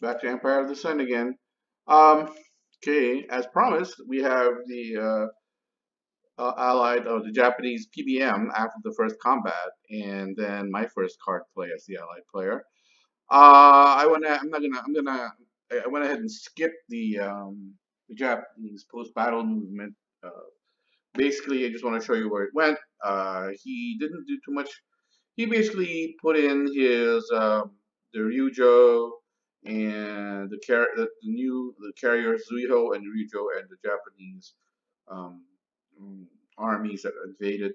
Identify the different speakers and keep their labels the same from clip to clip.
Speaker 1: Back to Empire of the Sun again. Um, okay, as promised, we have the allied or the Japanese PBM after the first combat, and then my first card play as the allied player. I went. I'm not gonna. I'm gonna. I went ahead and skipped the Japanese post-battle movement. Uh, Basically, I just want to show you where it went. He didn't do too much. He basically put in his the Ryujo and the carriers Zuiho and Ryujo and the Japanese um, mm, armies that invaded.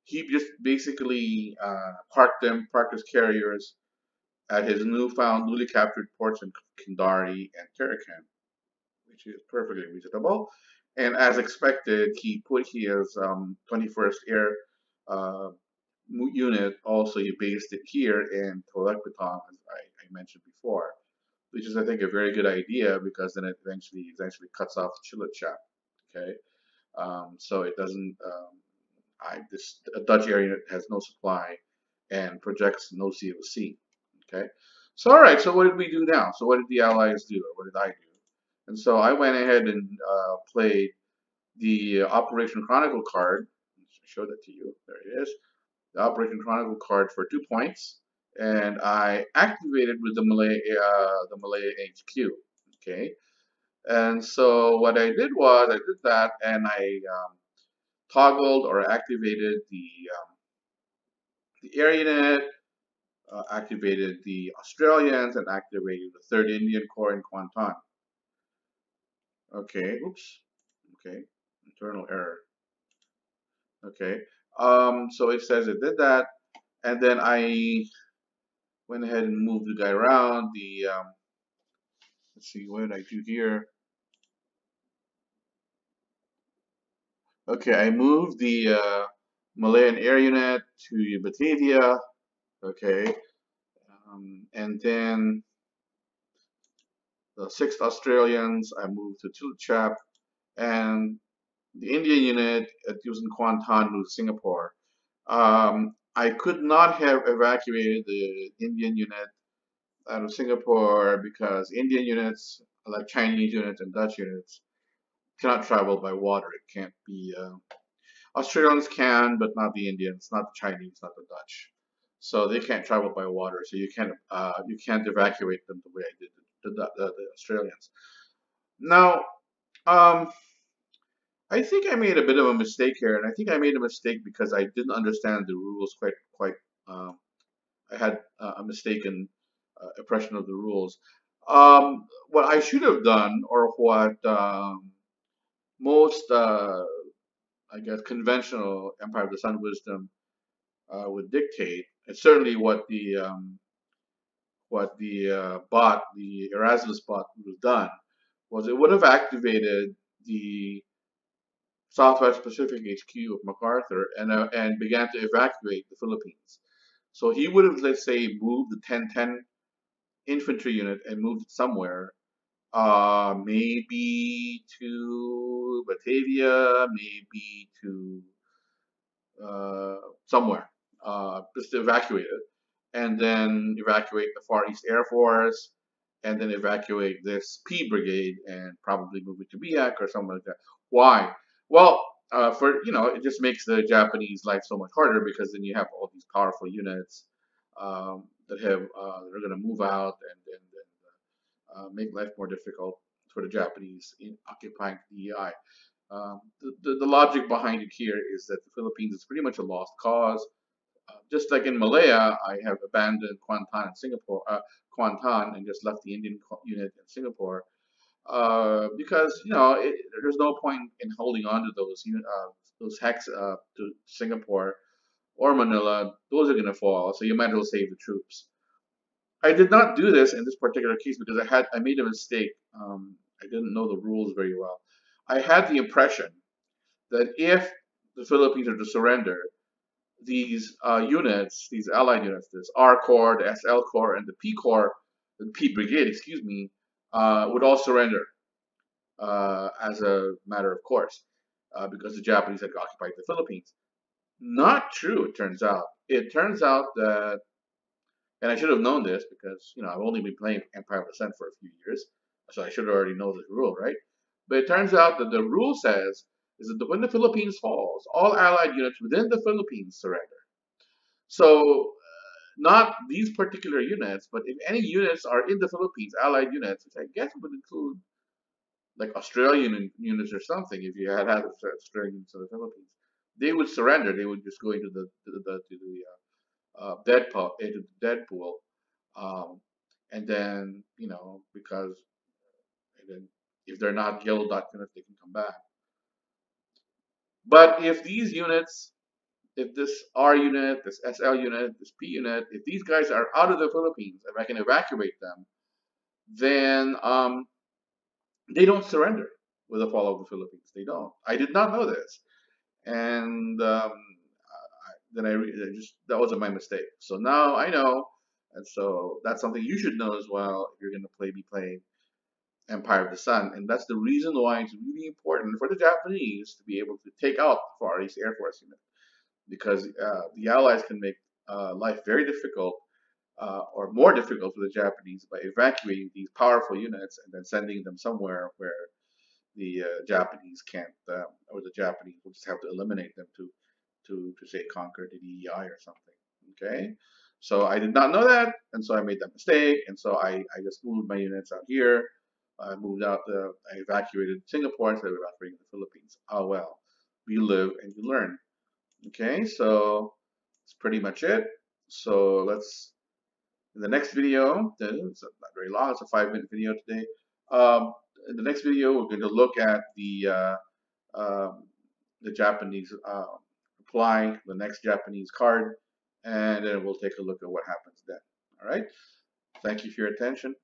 Speaker 1: He just basically parked his carriers at his newly captured ports in Kindari and Tarakan, which is perfectly reasonable. And as expected, he put his 21st Air uh, unit also. He based it here in Tolekbaton, as I mentioned before, which is I think a very good idea because then it eventually cuts off Chillichat. Okay, so it doesn't. This a Dutch air unit has no supply and projects no COC. Okay, so all right. So what did we do now? So what did the Allies do, or what did I do? And so I went ahead and played the Operation Chronicle card. Show that to you. There it is. The Operation Chronicle card for 2 points, and I activated with the Malaya HQ. Okay, and so what I did was I did that, and I toggled or activated the air unit, activated the Australians, and activated the 3rd Indian Corps in Kuantan. Okay, oops. Okay, internal error. Okay, so it says it did that, and then I went ahead and moved the guy around. Let's see, what did I do here? Okay, I moved the Malayan air unit to Batavia. Okay, and then the 6th Australians I moved to Chilchap, and the Indian unit was in Kuantan, Singapore. I could not have evacuated the Indian unit out of Singapore because Indian units, like Chinese units and Dutch units, cannot travel by water. It can't be. Australians can, but not the Indians, not the Chinese, not the Dutch. So they can't travel by water. So you can't evacuate them the way I did the Australians. Now, um, I think I made a bit of a mistake here, and I think I made a mistake because I didn't understand the rules quite. Um, I had a mistaken impression of the rules. What I should have done, or what most, I guess, conventional Empire of the Sun wisdom would dictate, and certainly what the Erasmus bot would have done, was it would have activated the Southwest Pacific HQ of MacArthur and began to evacuate the Philippines. So he would have, let's say, moved the 1010 infantry unit and moved it somewhere, maybe to Batavia, maybe to somewhere, just to evacuate it, and then evacuate the Far East Air Force, and then evacuate this P brigade and probably move it to Biak or something like that. Why? Well, it just makes the Japanese life so much harder because then you have all these powerful units that are going to move out and make life more difficult for the Japanese in occupying PEI. The logic behind it here is that the Philippines is pretty much a lost cause. Just like in Malaya, I have abandoned Kuantan, and just left the Indian unit in Singapore because there's no point in holding on to those hex to Singapore or Manila. Those are going to fall, so you might as well save the troops. I did not do this in this particular case because I made a mistake. I didn't know the rules very well. I had the impression that if the Philippines are to surrender, these units, these allied units, this R Corps, the SL Corps, and the P Corps, the P Brigade, excuse me, would all surrender as a matter of course because the Japanese had occupied the Philippines. Not true, it turns out. It turns out that, And I should have known this because, I've only been playing Empire of the Sun for a few years, so I should already know this rule, right? But it turns out that the rule says is that when the Philippines falls, all Allied units within the Philippines surrender. So not these particular units, but if any units are in the Philippines, Allied units, which I guess would include like Australian units or something, if you had Australian units in the Philippines, they would surrender. They would just go into the Deadpool, and then because and then if they're not yellow dot units, they can come back. But if these units, if this R unit, this SL unit, this P unit, if these guys are out of the Philippines, if I can evacuate them, then they don't surrender with the fall of the Philippines. They don't. I did not know this, and then just that wasn't my mistake. So now I know, and so that's something you should know as well if you're going to be playing Empire of the Sun, and that's the reason why it's really important for the Japanese to be able to take out the Far East Air Force unit because the Allies can make life very difficult or more difficult for the Japanese by evacuating these powerful units and then sending them somewhere where the Japanese can't, or the Japanese will just have to eliminate them to say conquer the DEI or something. Okay, so I did not know that, and so I made that mistake, and so I just moved my units out here. I moved out. I evacuated Singapore instead of evacuating the Philippines. Oh well, you live and you learn. Okay, so that's pretty much it. So let's in the next video. It's not very long. It's a 5-minute video today. Um, in the next video, we're going to look at um, the Japanese applying the next Japanese card, and then we'll take a look at what happens then. All right. Thank you for your attention.